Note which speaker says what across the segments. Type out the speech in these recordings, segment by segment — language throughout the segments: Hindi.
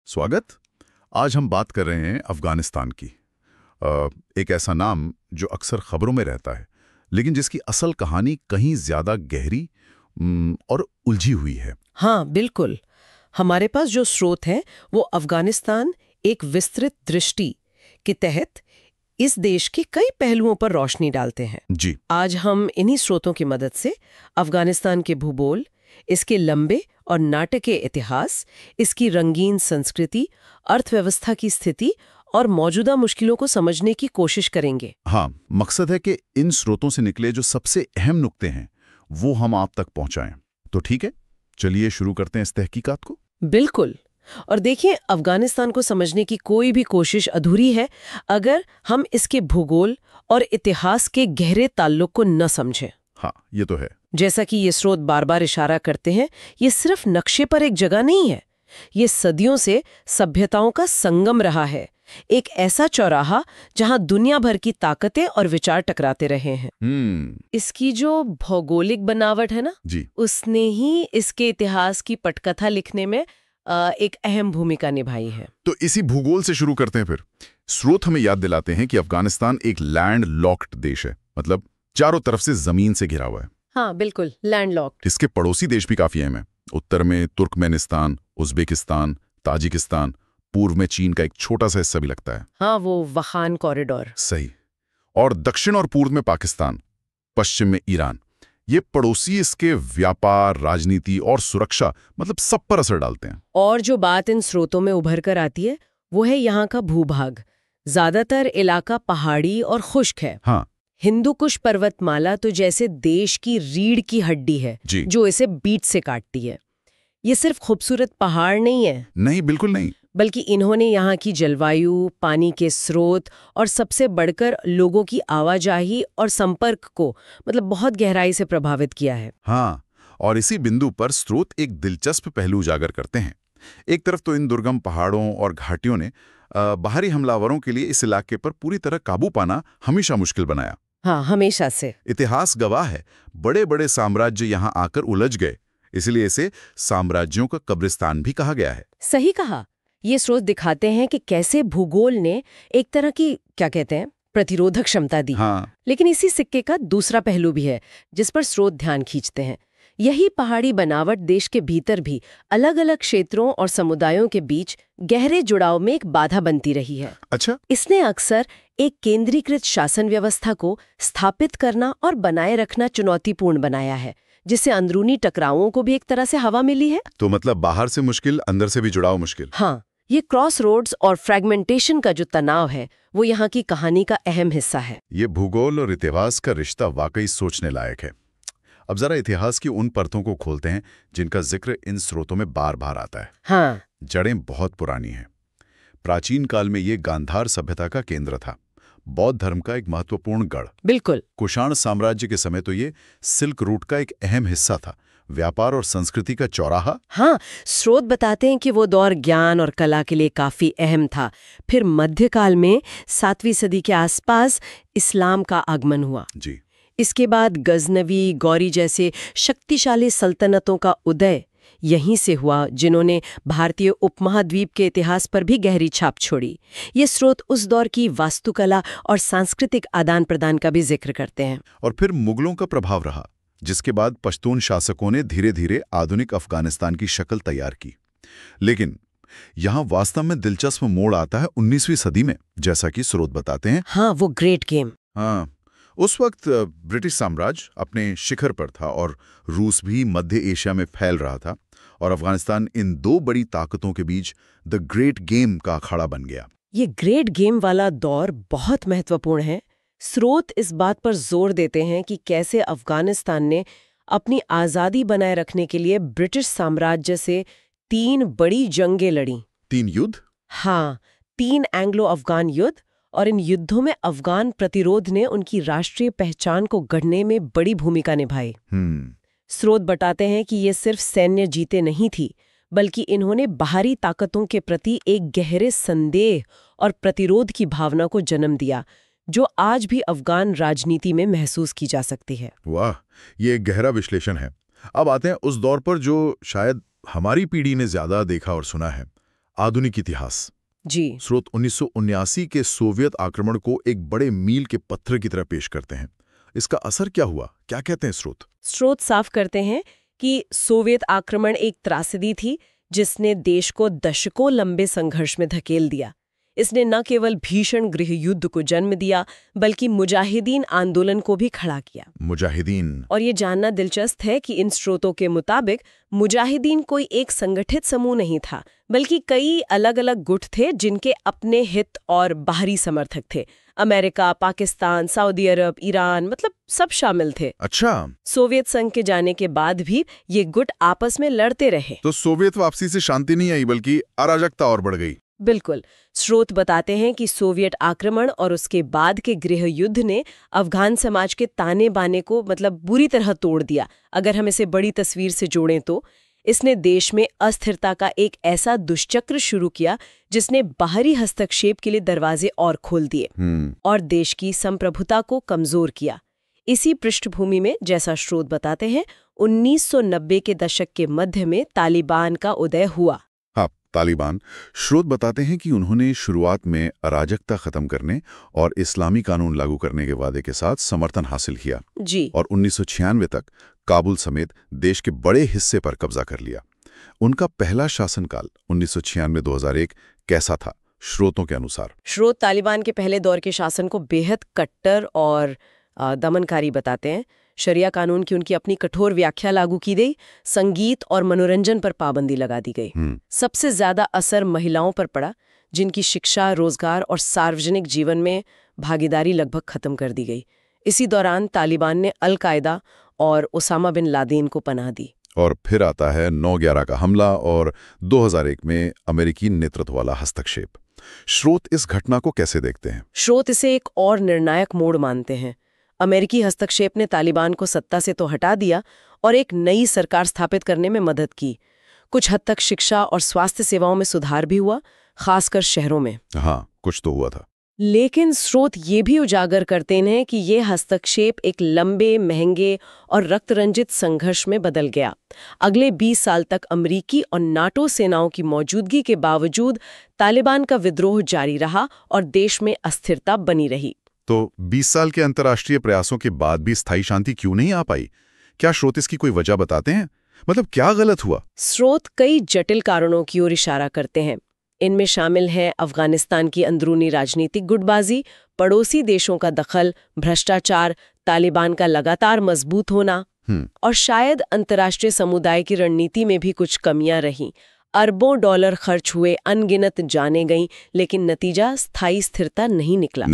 Speaker 1: स्वागत। आज हम बात कर रहे हैं अफगानिस्तान की। एक ऐसा नाम जो अक्सर खबरों में रहता है, लेकिन जिसकी असल कहानी कहीं ज्यादा गहरी और उलझी हुई है।
Speaker 2: हाँ, बिल्कुल। हमारे पास जो स्रोत है वो अफगानिस्तान एक विस्तृत दृष्टि के तहत इस देश के कई पहलुओं पर रोशनी डालते हैं।
Speaker 1: जी।
Speaker 2: आज हम इन्हीं स्रोतों की मदद से अफगानिस्तान के भूगोल, इसके लंबे और नाटकीय इतिहास, इसकी रंगीन संस्कृति, अर्थव्यवस्था की स्थिति और मौजूदा मुश्किलों को समझने की कोशिश करेंगे।
Speaker 1: हाँ, मकसद है कि इन स्रोतों से निकले जो सबसे अहम नुक्ते हैं वो हम आप तक पहुंचाएं। तो ठीक है, चलिए शुरू करते हैं इस तहकीकात को।
Speaker 2: बिल्कुल। और देखिए, अफगानिस्तान को समझने की कोई भी कोशिश अधूरी है अगर हम इसके भूगोल और इतिहास के गहरे ताल्लुक को न समझें।
Speaker 1: हाँ, ये तो है।
Speaker 2: जैसा कि ये स्रोत बार बार इशारा करते हैं, ये सिर्फ नक्शे पर एक जगह नहीं है। ये सदियों से सभ्यताओं का संगम रहा है, एक ऐसा चौराहा जहां दुनिया भर की ताकतें और विचार टकराते रहे हैं। इसकी जो भौगोलिक बनावट है ना
Speaker 1: जी।
Speaker 2: उसने ही इसके इतिहास की पटकथा लिखने में एक अहम भूमिका निभाई है।
Speaker 1: तो इसी भूगोल से शुरू करते हैं फिर। स्रोत हमें याद दिलाते हैं कि अफगानिस्तान एक लैंड लॉक्ड देश है, मतलब चारों तरफ से जमीन से घिरा हुआ है।
Speaker 2: हाँ, बिल्कुल, लैंडलॉक्ड।
Speaker 1: इसके पड़ोसी देश भी काफी अहम है। उत्तर में तुर्कमेनिस्तान, उज्बेकिस्तान, ताजिकिस्तान, पूर्व में चीन का एक छोटा सा हिस्सा भी लगता है।
Speaker 2: हाँ, वो वखान कॉरिडोर।
Speaker 1: सही। और दक्षिण और पूर्व में पाकिस्तान, पश्चिम में ईरान। ये पड़ोसी इसके व्यापार, राजनीति और सुरक्षा, मतलब सब पर असर डालते हैं।
Speaker 2: और जो बात इन स्रोतों में उभर कर आती है वो है यहाँ का भूभाग। ज्यादातर इलाका पहाड़ी और खुश्क है।
Speaker 1: हाँ।
Speaker 2: हिंदू कुश पर्वतमाला तो जैसे देश की रीढ़ की हड्डी है
Speaker 1: जी।
Speaker 2: जो इसे बीच से काटती है। ये सिर्फ खूबसूरत पहाड़ नहीं है,
Speaker 1: नहीं, बिल्कुल नहीं।
Speaker 2: बल्कि इन्होंने यहाँ की जलवायु, पानी के स्रोत और सबसे बढ़कर लोगों की आवाजाही और संपर्क को मतलब बहुत गहराई से प्रभावित किया है।
Speaker 1: हाँ, और इसी बिंदु पर स्रोत एक दिलचस्प पहलू उजागर करते हैं। एक तरफ तो इन दुर्गम पहाड़ों और घाटियों ने बाहरी हमलावरों के लिए इस इलाके पर पूरी तरह काबू पाना हमेशा मुश्किल बनाया।
Speaker 2: हाँ, हमेशा से।
Speaker 1: इतिहास गवाह है, बड़े बड़े साम्राज्य यहाँ आकर उलझ गए, इसलिए इसे साम्राज्यों का कब्रिस्तान भी कहा गया है।
Speaker 2: सही कहा। ये स्रोत दिखाते हैं कि कैसे भूगोल ने एक तरह की, क्या कहते हैं, प्रतिरोधक क्षमता दी।
Speaker 1: हाँ।
Speaker 2: लेकिन इसी सिक्के का दूसरा पहलू भी है जिस पर स्रोत ध्यान खींचते हैं। यही पहाड़ी बनावट देश के भीतर भी अलग अलग क्षेत्रों और समुदायों के बीच गहरे जुड़ाव में एक बाधा बनती रही है।
Speaker 1: अच्छा।
Speaker 2: इसने अक्सर एक केंद्रीकृत शासन व्यवस्था को स्थापित करना और बनाए रखना चुनौतीपूर्ण बनाया है, जिससे अंदरूनी टकरावों को भी एक तरह से हवा मिली है।
Speaker 1: तो मतलब बाहर से मुश्किल, अंदर से भी जुड़ाव मुश्किल।
Speaker 2: हाँ, ये क्रॉस रोड्स और फ्रेगमेंटेशन का जो तनाव है वो यहाँ की कहानी का अहम हिस्सा है।
Speaker 1: ये भूगोल और इतिहास का रिश्ता वाकई सोचने लायक है। अब जरा इतिहास की उन परतों को खोलते हैं जिनका जिक्र इन स्रोतों में बार बार आता है।
Speaker 2: हाँ।
Speaker 1: जड़ें बहुत पुरानी हैं। प्राचीन काल में ये गांधार सभ्यता का केंद्र था, बौद्ध धर्म का एक महत्वपूर्ण गढ़।
Speaker 2: बिल्कुल।
Speaker 1: कुषाण साम्राज्य के समय तो ये सिल्क रूट का एक अहम हिस्सा था, व्यापार और संस्कृति का चौराहा।
Speaker 2: हाँ, स्रोत बताते हैं कि वो दौर ज्ञान और कला के लिए काफी अहम था। फिर मध्यकाल में 7वीं सदी के आसपास इस्लाम का आगमन हुआ।
Speaker 1: जी।
Speaker 2: इसके बाद गजनवी, गौरी जैसे शक्तिशाली सल्तनतों का उदय यहीं से हुआ, जिन्होंने भारतीय उपमहाद्वीप के इतिहास पर भी गहरी छाप छोड़ी। ये स्रोत उस दौर की वास्तुकला और सांस्कृतिक आदान प्रदान का भी जिक्र करते हैं।
Speaker 1: और फिर मुगलों का प्रभाव रहा, जिसके बाद पश्तून शासकों ने धीरे धीरे आधुनिक अफगानिस्तान की शक्ल तैयार की। लेकिन यहाँ वास्तव में दिलचस्प मोड़ आता है 19वीं सदी में, जैसा कि स्रोत बताते हैं।
Speaker 2: हाँ, वो ग्रेट गेम।
Speaker 1: हाँ, उस वक्त ब्रिटिश साम्राज्य अपने शिखर पर था और रूस भी मध्य एशिया में फैल रहा था, और अफगानिस्तान इन दो बड़ी ताकतों के बीच द ग्रेट गेम का अखाड़ा बन गया।
Speaker 2: ये ग्रेट गेम वाला दौर बहुत महत्वपूर्ण है। स्रोत इस बात पर जोर देते हैं कि कैसे अफगानिस्तान ने अपनी आज़ादी बनाए रखने के लिए ब्रिटिश साम्राज्य से 3 बड़ी जंगें लड़ी।
Speaker 1: 3 युद्ध?
Speaker 2: हाँ, 3 एंग्लो अफगान युद्ध, और इन युद्धों में अफगान प्रतिरोध ने उनकी राष्ट्रीय पहचान को गढ़ने में बड़ी भूमिका निभाई। स्रोत बताते हैं कि ये सिर्फ सैन्य जीते नहीं थी, बल्कि इन्होंने बाहरी ताकतों के प्रति एक गहरे संदेह और प्रतिरोध की भावना को जन्म दिया, जो आज भी अफगान राजनीति में महसूस की जा सकती है।
Speaker 1: वाह, ये एक गहरा विश्लेषण है। अब आते हैं उस दौर पर जो शायद हमारी पीढ़ी ने ज्यादा देखा और सुना है, आधुनिक इतिहास।
Speaker 2: जी।
Speaker 1: स्रोत 1979 के सोवियत आक्रमण को एक बड़े मील के पत्थर की तरह पेश करते हैं। इसका असर क्या हुआ, क्या कहते हैं स्रोत?
Speaker 2: स्रोत साफ करते हैं कि सोवियत आक्रमण एक त्रासदी थी जिसने देश को दशकों लंबे संघर्ष में धकेल दिया। इसने न केवल भीषण गृह युद्ध को जन्म दिया बल्कि मुजाहिदीन आंदोलन को भी खड़ा किया।
Speaker 1: मुजाहिदीन।
Speaker 2: और ये जानना दिलचस्प है कि इन स्रोतों के मुताबिक मुजाहिदीन कोई एक संगठित समूह नहीं था, बल्कि कई अलग अलग गुट थे जिनके अपने हित और बाहरी समर्थक थे। अमेरिका, पाकिस्तान, सऊदी अरब, ईरान, मतलब सब शामिल थे।
Speaker 1: अच्छा।
Speaker 2: सोवियत संघ के जाने के बाद भी ये गुट आपस में लड़ते रहे।
Speaker 1: तो सोवियत वापसी से शांति नहीं आई बल्कि अराजकता और बढ़ गई।
Speaker 2: बिल्कुल। स्रोत बताते हैं कि सोवियत आक्रमण और उसके बाद के गृह युद्ध ने अफगान समाज के ताने बाने को बुरी तरह तोड़ दिया। अगर हम इसे बड़ी तस्वीर से जोड़ें तो इसने देश में अस्थिरता का एक ऐसा दुष्चक्र शुरू किया जिसने बाहरी हस्तक्षेप के लिए दरवाजे और खोल दिए और देश की संप्रभुता को कमजोर किया। इसी पृष्ठभूमि में, जैसा स्रोत बताते हैं, 1990 के दशक के मध्य में तालिबान का उदय हुआ।
Speaker 1: तालिबान। स्रोत बताते हैं कि उन्होंने शुरुआत में अराजकता खत्म करने और इस्लामी कानून लागू करने के वादे के साथ समर्थन हासिल किया
Speaker 2: जी।
Speaker 1: और 1996 तक काबुल समेत देश के बड़े हिस्से पर कब्जा कर लिया। उनका पहला शासनकाल 1996-2001 कैसा था स्रोतों के अनुसार?
Speaker 2: स्रोत तालिबान के पहले दौर के शासन को बेहद कट्टर और दमनकारी बताते हैं। शरिया कानून की उनकी अपनी कठोर व्याख्या लागू की गई, संगीत और मनोरंजन पर पाबंदी लगा दी गई। सबसे ज्यादा असर महिलाओं पर पड़ा, जिनकी शिक्षा, रोजगार और सार्वजनिक जीवन में भागीदारी लगभग खत्म कर दी गई। इसी दौरान तालिबान ने अल-कायदा और ओसामा बिन लादेन को पनाह दी।
Speaker 1: और फिर आता है 9/11 का हमला और 2001 में अमेरिकी नेतृत्व वाला हस्तक्षेप। स्रोत इस घटना को कैसे देखते हैं?
Speaker 2: स्रोत इसे एक और निर्णायक मोड़ मानते हैं। अमेरिकी हस्तक्षेप ने तालिबान को सत्ता से तो हटा दिया और एक नई सरकार स्थापित करने में मदद की। कुछ हद तक शिक्षा और स्वास्थ्य सेवाओं में सुधार भी हुआ, खासकर शहरों में।
Speaker 1: हाँ, कुछ तो हुआ था।
Speaker 2: लेकिन स्रोत ये भी उजागर करते हैं कि ये हस्तक्षेप एक लंबे, महंगे और रक्तरंजित संघर्ष में बदल गया। अगले 20 साल तक अमेरिकी और नाटो सेनाओं की मौजूदगी के बावजूद तालिबान का विद्रोह जारी रहा और देश में अस्थिरता बनी रही।
Speaker 1: तो 20 साल के अंतर्राष्ट्रीय प्रयासों के बाद भी स्थायी शांति क्यों नहीं आ पाई? क्या स्रोत इसकी कोई वजह बताते हैं? क्या गलत हुआ?
Speaker 2: स्रोत कई जटिल कारणों की ओर इशारा करते हैं। इनमें शामिल है अफगानिस्तान की अंदरूनी राजनीतिक गुटबाजी, पड़ोसी देशों का दखल, भ्रष्टाचार, तालिबान का लगातार मजबूत होना और शायद अंतर्राष्ट्रीय समुदाय की रणनीति में भी कुछ कमियां रहीं। अरबों डॉलर खर्च हुए, अनगिनत जाने गईं, लेकिन नतीजा स्थायी स्थिरता नहीं निकला।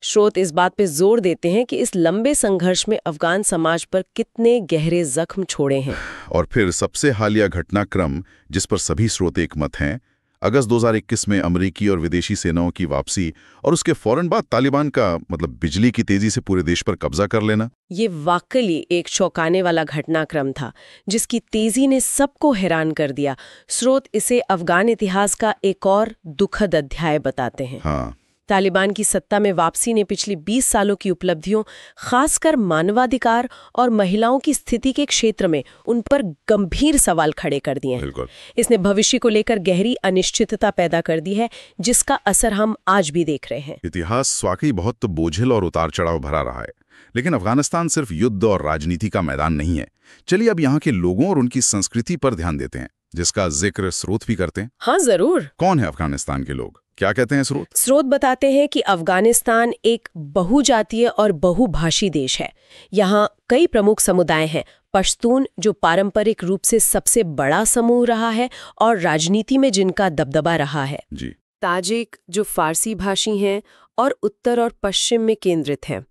Speaker 2: स्रोत इस बात पे जोर देते हैं कि इस लंबे संघर्ष में अफगान समाज पर कितने गहरे जख्म छोड़े हैं।
Speaker 1: और फिर सबसे हालिया घटनाक्रम जिस पर सभी स्रोत एक मत हैं, अगस्त 2021 में अमेरिकी और विदेशी सेनाओं की वापसी और उसके फौरन बाद तालिबान का बिजली की तेजी से पूरे देश पर कब्जा कर लेना।
Speaker 2: ये वाकई एक चौंकाने वाला घटनाक्रम था जिसकी तेजी ने सबको हैरान कर दिया। स्रोत इसे अफगान इतिहास का एक और दुखद अध्याय बताते हैं।
Speaker 1: हाँ।
Speaker 2: तालिबान की सत्ता में वापसी ने पिछली 20 सालों की उपलब्धियों, खासकर मानवाधिकार और महिलाओं की स्थिति के क्षेत्र में उन पर गंभीर सवाल खड़े कर दिए हैं। इसने भविष्य को लेकर गहरी अनिश्चितता पैदा कर दी है, जिसका असर हम आज भी देख रहे हैं।
Speaker 1: इतिहास वाकई बहुत बोझिल और उतार चढ़ाव भरा रहा है, लेकिन अफगानिस्तान सिर्फ युद्ध और राजनीति का मैदान नहीं है। चलिए अब यहाँ के लोगों और उनकी संस्कृति पर ध्यान देते हैं, जिसका जिक्र स्रोत भी करते हैं।
Speaker 2: हाँ, जरूर।
Speaker 1: कौन है अफगानिस्तान के लोग? क्या कहते हैं स्रोत?
Speaker 2: स्रोत बताते हैं कि अफगानिस्तान एक बहुजातीय और बहुभाषी देश है। यहाँ कई प्रमुख समुदाय हैं। पश्तून, जो पारंपरिक रूप से सबसे बड़ा समूह रहा है और राजनीति में जिनका दबदबा रहा है
Speaker 1: जी।
Speaker 2: ताजिक, जो फारसी भाषी हैं और उत्तर और पश्चिम में केंद्रित हैं।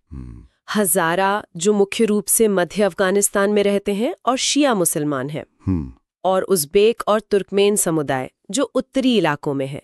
Speaker 2: हजारा, जो मुख्य रूप से मध्य अफगानिस्तान में रहते हैं और शिया मुसलमान हैं। और उज़्बेक और तुर्कमेन समुदाय, जो उत्तरी इलाकों में है।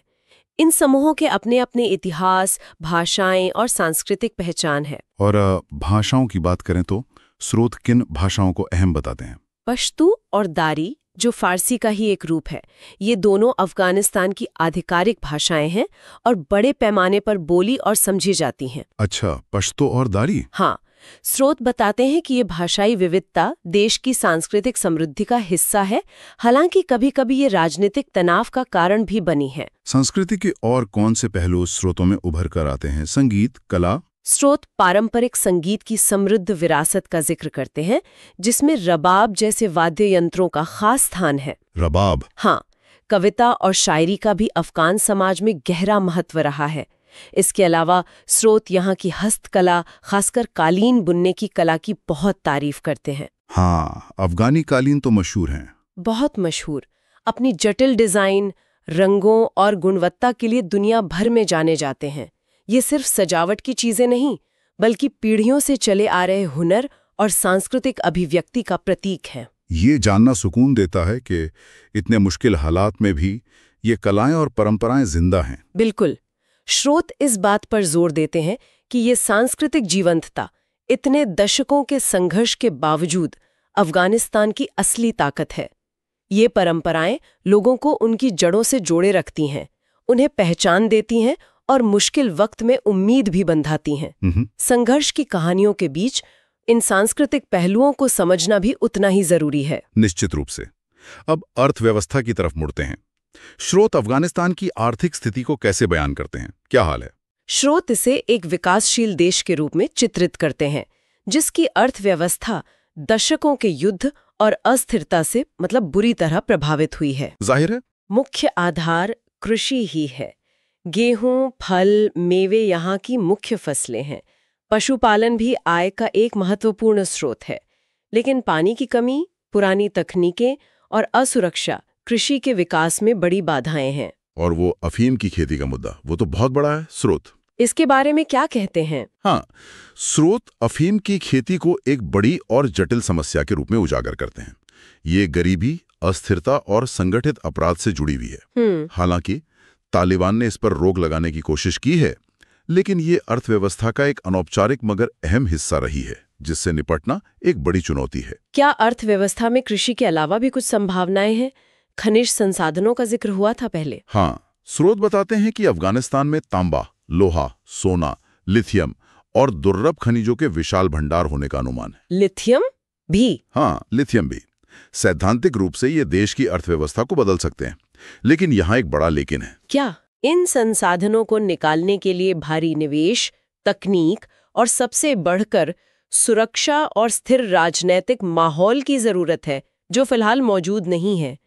Speaker 2: इन समूहों के अपने अपने इतिहास, भाषाएं और सांस्कृतिक पहचान है।
Speaker 1: और भाषाओं की बात करें तो स्रोत किन भाषाओं को अहम बताते हैं?
Speaker 2: पश्तू और दारी, जो फारसी का ही एक रूप है, ये दोनों अफगानिस्तान की आधिकारिक भाषाएं हैं और बड़े पैमाने पर बोली और समझी जाती हैं।
Speaker 1: अच्छा, पश्तो और दारी।
Speaker 2: हाँ, स्रोत बताते हैं कि ये भाषाई विविधता देश की सांस्कृतिक समृद्धि का हिस्सा है, हालांकि कभी-कभी ये राजनीतिक तनाव का कारण भी बनी है।
Speaker 1: संस्कृति के और कौन से पहलू स्रोतों में उभर कर आते हैं? संगीत, कला?
Speaker 2: स्रोत पारंपरिक संगीत की समृद्ध विरासत का जिक्र करते हैं, जिसमें रबाब जैसे वाद्य यंत्रों का खास स्थान है।
Speaker 1: रबाब?
Speaker 2: हाँ, कविता और शायरी का भी अफगान समाज में गहरा महत्व रहा है। इसके अलावा स्रोत यहाँ की हस्तकला, खासकर कालीन बुनने की कला की बहुत तारीफ करते हैं।
Speaker 1: हाँ, अफगानी कालीन तो मशहूर हैं।
Speaker 2: बहुत मशहूर। अपनी जटिल डिजाइन, रंगों और गुणवत्ता के लिए दुनिया भर में जाने जाते हैं। ये सिर्फ सजावट की चीजें नहीं, बल्कि पीढ़ियों से चले आ रहे हुनर और सांस्कृतिक अभिव्यक्ति का प्रतीक है।
Speaker 1: ये जानना सुकून देता है कि इतने मुश्किल हालात में भी ये कलाएं और परंपराएं जिंदा हैं।
Speaker 2: बिल्कुल। स्रोत इस बात पर जोर देते हैं कि ये सांस्कृतिक जीवंतता इतने दशकों के संघर्ष के बावजूद अफगानिस्तान की असली ताकत है। ये परंपराएं लोगों को उनकी जड़ों से जोड़े रखती हैं, उन्हें पहचान देती हैं और मुश्किल वक्त में उम्मीद भी बंधाती हैं। संघर्ष की कहानियों के बीच इन सांस्कृतिक पहलुओं को समझना भी उतना ही जरूरी है।
Speaker 1: निश्चित रूप से। अब अर्थव्यवस्था की तरफ मुड़ते हैं। स्रोत अफगानिस्तान की आर्थिक स्थिति को कैसे बयान करते हैं? क्या हाल है?
Speaker 2: स्रोत इसे एक विकासशील देश के रूप में चित्रित करते हैं, जिसकी अर्थव्यवस्था दशकों के युद्ध और अस्थिरता से बुरी तरह प्रभावित हुई है।
Speaker 1: जाहिर है।
Speaker 2: मुख्य आधार कृषि ही है। गेहूं, फल, मेवे यहाँ की मुख्य फसलें हैं। पशुपालन भी आय का एक महत्वपूर्ण स्रोत है। लेकिन पानी की कमी, पुरानी तकनीकें और असुरक्षा कृषि के विकास में बड़ी बाधाएं हैं।
Speaker 1: और वो अफीम की खेती का मुद्दा, वो तो बहुत बड़ा है। स्रोत
Speaker 2: इसके बारे में क्या कहते हैं?
Speaker 1: हाँ, स्रोत अफीम की खेती को एक बड़ी और जटिल समस्या के रूप में उजागर करते हैं। ये गरीबी, अस्थिरता और संगठित अपराध से जुड़ी हुई है। हालांकि तालिबान ने इस पर रोक लगाने की कोशिश की है, लेकिन ये अर्थव्यवस्था का एक अनौपचारिक मगर अहम हिस्सा रही है, जिससे निपटना एक बड़ी चुनौती है।
Speaker 2: क्या अर्थव्यवस्था में कृषि के अलावा भी कुछ संभावनाएं हैं? खनिज संसाधनों का जिक्र हुआ था पहले।
Speaker 1: हाँ, स्रोत बताते हैं कि अफगानिस्तान में तांबा, लोहा, सोना, लिथियम और दुर्लभ खनिजों के विशाल भंडार होने का अनुमान है।
Speaker 2: लिथियम भी?
Speaker 1: हाँ, लिथियम भी। सैद्धांतिक रूप से ये देश की अर्थव्यवस्था को बदल सकते हैं, लेकिन यहाँ एक बड़ा लेकिन है।
Speaker 2: क्या? इन संसाधनों को निकालने के लिए भारी निवेश, तकनीक और सबसे बढ़कर सुरक्षा और स्थिर राजनीतिक माहौल की जरूरत है, जो फिलहाल मौजूद नहीं है।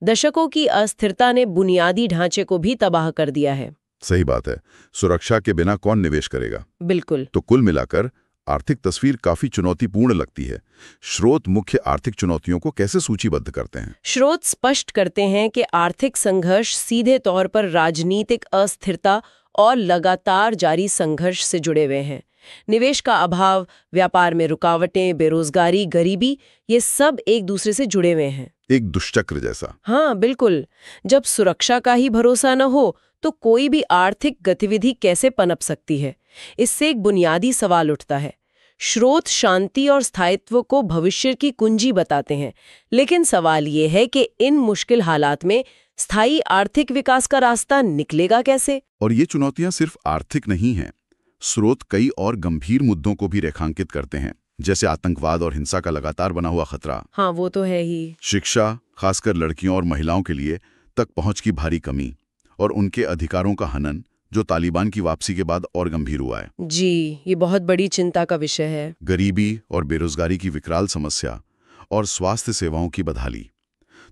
Speaker 2: दशकों की अस्थिरता ने बुनियादी ढांचे को भी तबाह कर दिया है।
Speaker 1: सही बात है। सुरक्षा के बिना कौन निवेश करेगा?
Speaker 2: बिल्कुल।
Speaker 1: तो कुल मिलाकर आर्थिक तस्वीर काफी चुनौतीपूर्ण लगती है। स्रोत मुख्य आर्थिक चुनौतियों को कैसे सूचीबद्ध करते हैं?
Speaker 2: स्रोत स्पष्ट करते हैं कि आर्थिक संघर्ष सीधे तौर पर राजनीतिक अस्थिरता और लगातार जारी संघर्ष से जुड़े हुए हैं। निवेश का अभाव, व्यापार में रुकावटें, बेरोजगारी, गरीबी, ये सब एक दूसरे से जुड़े हुए हैं।
Speaker 1: एक दुष्चक्र जैसा।
Speaker 2: हाँ, बिल्कुल। जब सुरक्षा का ही भरोसा न हो तो कोई भी आर्थिक गतिविधि कैसे पनप सकती है? इससे एक बुनियादी सवाल उठता है। स्रोत शांति और स्थायित्व को भविष्य की कुंजी बताते हैं, लेकिन सवाल ये है कि इन मुश्किल हालात में स्थायी आर्थिक विकास का रास्ता निकलेगा कैसे?
Speaker 1: और ये चुनौतियां सिर्फ आर्थिक नहीं हैं। स्रोत कई और गंभीर मुद्दों को भी रेखांकित करते हैं, जैसे आतंकवाद और हिंसा का लगातार बना हुआ खतरा।
Speaker 2: हाँ, वो तो है ही।
Speaker 1: शिक्षा, खासकर लड़कियों और महिलाओं के लिए तक पहुंच की भारी कमी और उनके अधिकारों का हनन, जो तालिबान की वापसी के बाद और गंभीर हुआ है।
Speaker 2: जी, ये बहुत बड़ी चिंता का विषय है।
Speaker 1: गरीबी और बेरोजगारी की विकराल समस्या और स्वास्थ्य सेवाओं की बदहाली।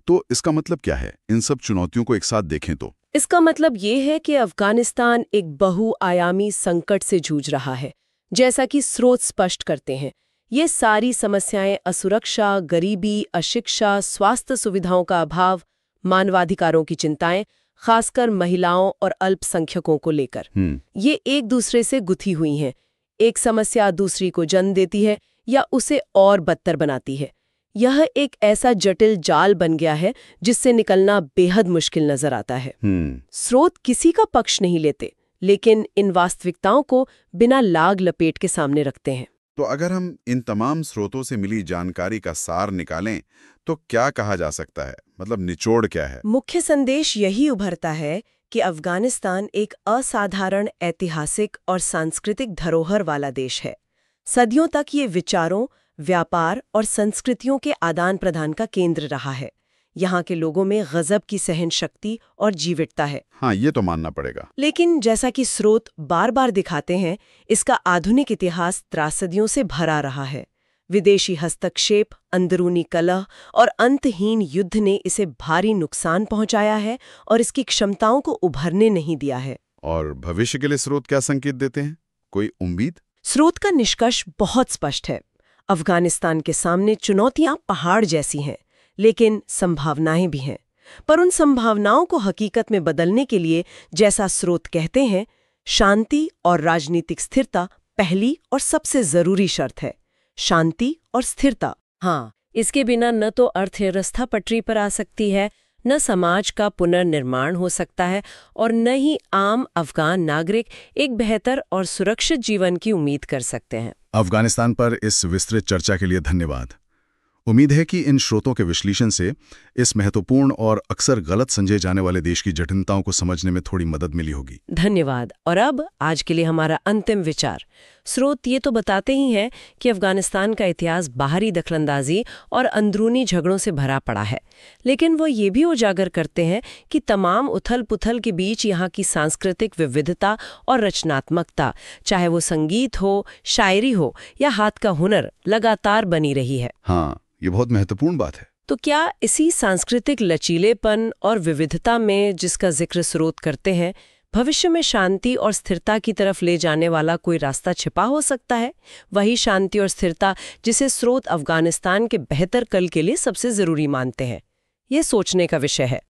Speaker 1: तो इसका मतलब क्या है? इन सब चुनौतियों को एक साथ देखें तो
Speaker 2: इसका मतलब ये है कि अफगानिस्तान एक बहुआयामी संकट से जूझ रहा है, जैसा कि स्रोत स्पष्ट करते हैं। ये सारी समस्याएं असुरक्षा, गरीबी, अशिक्षा, स्वास्थ्य सुविधाओं का अभाव, मानवाधिकारों की चिंताएं, खासकर महिलाओं और अल्पसंख्यकों को लेकर, ये एक दूसरे से गुथी हुई हैं। एक समस्या दूसरी को जन्म देती है या उसे और बदतर बनाती है। यह एक ऐसा जटिल जाल बन गया है जिससे निकलना बेहद मुश्किल नजर आता है। स्रोत किसी का पक्ष नहीं लेते, लेकिन इन वास्तविकताओं को बिना लाग लपेट के सामने रखते हैं।
Speaker 1: तो अगर हम इन तमाम स्रोतों से मिली जानकारी का सार निकालें तो क्या कहा जा सकता है? मतलब निचोड़ क्या है?
Speaker 2: मुख्य संदेश यही उभरता है कि अफगानिस्तान एक असाधारण ऐतिहासिक और सांस्कृतिक धरोहर वाला देश है। सदियों तक ये विचारों, व्यापार और संस्कृतियों के आदान प्रदान का केंद्र रहा है। यहाँ के लोगों में गजब की सहन शक्ति और जीवटता है।
Speaker 1: हाँ, ये तो मानना पड़ेगा।
Speaker 2: लेकिन जैसा कि स्रोत बार बार दिखाते हैं, इसका आधुनिक इतिहास त्रासदियों से भरा रहा है। विदेशी हस्तक्षेप, अंदरूनी कलह और अंतहीन युद्ध ने इसे भारी नुकसान पहुंचाया है और इसकी क्षमताओं को उभरने नहीं दिया है।
Speaker 1: और भविष्य के लिए स्रोत क्या संकेत देते हैं? कोई उम्मीद?
Speaker 2: स्रोत का निष्कर्ष बहुत स्पष्ट है। अफगानिस्तान के सामने चुनौतियां पहाड़ जैसी हैं, लेकिन संभावनाएं भी हैं। पर उन संभावनाओं को हकीकत में बदलने के लिए, जैसा स्रोत कहते हैं, शांति और राजनीतिक स्थिरता पहली और सबसे जरूरी शर्त है। शांति और स्थिरता। हाँ, इसके बिना न तो अर्थव्यवस्था पटरी पर आ सकती है, न समाज का पुनर्निर्माण हो सकता है और न ही आम अफगान नागरिक एक बेहतर और सुरक्षित जीवन की उम्मीद कर सकते हैं।
Speaker 1: अफगानिस्तान पर इस विस्तृत चर्चा के लिए धन्यवाद। उम्मीद है कि इन स्रोतों के विश्लेषण से इस महत्वपूर्ण और अक्सर गलत समझे जाने वाले देश की जटिलताओं को समझने में थोड़ी मदद मिली होगी।
Speaker 2: धन्यवाद। और अब आज के लिए हमारा अंतिम विचार। स्रोत ये तो बताते ही हैं कि अफगानिस्तान का इतिहास बाहरी दखलंदाजी और अंदरूनी झगड़ों से भरा पड़ा है, लेकिन वो ये भी उजागर करते हैं कि तमाम उथल-पुथल के बीच यहाँ की सांस्कृतिक विविधता और रचनात्मकता, चाहे वो संगीत हो, शायरी हो या हाथ का हुनर, लगातार बनी रही है।
Speaker 1: हाँ, ये बहुत महत्वपूर्ण बात है।
Speaker 2: तो क्या इसी सांस्कृतिक लचीलेपन और विविधता में, जिसका जिक्र स्रोत करते हैं, भविष्य में शांति और स्थिरता की तरफ ले जाने वाला कोई रास्ता छिपा हो सकता है? वही शांति और स्थिरता जिसे स्रोत अफगानिस्तान के बेहतर कल के लिए सबसे जरूरी मानते हैं। ये सोचने का विषय है।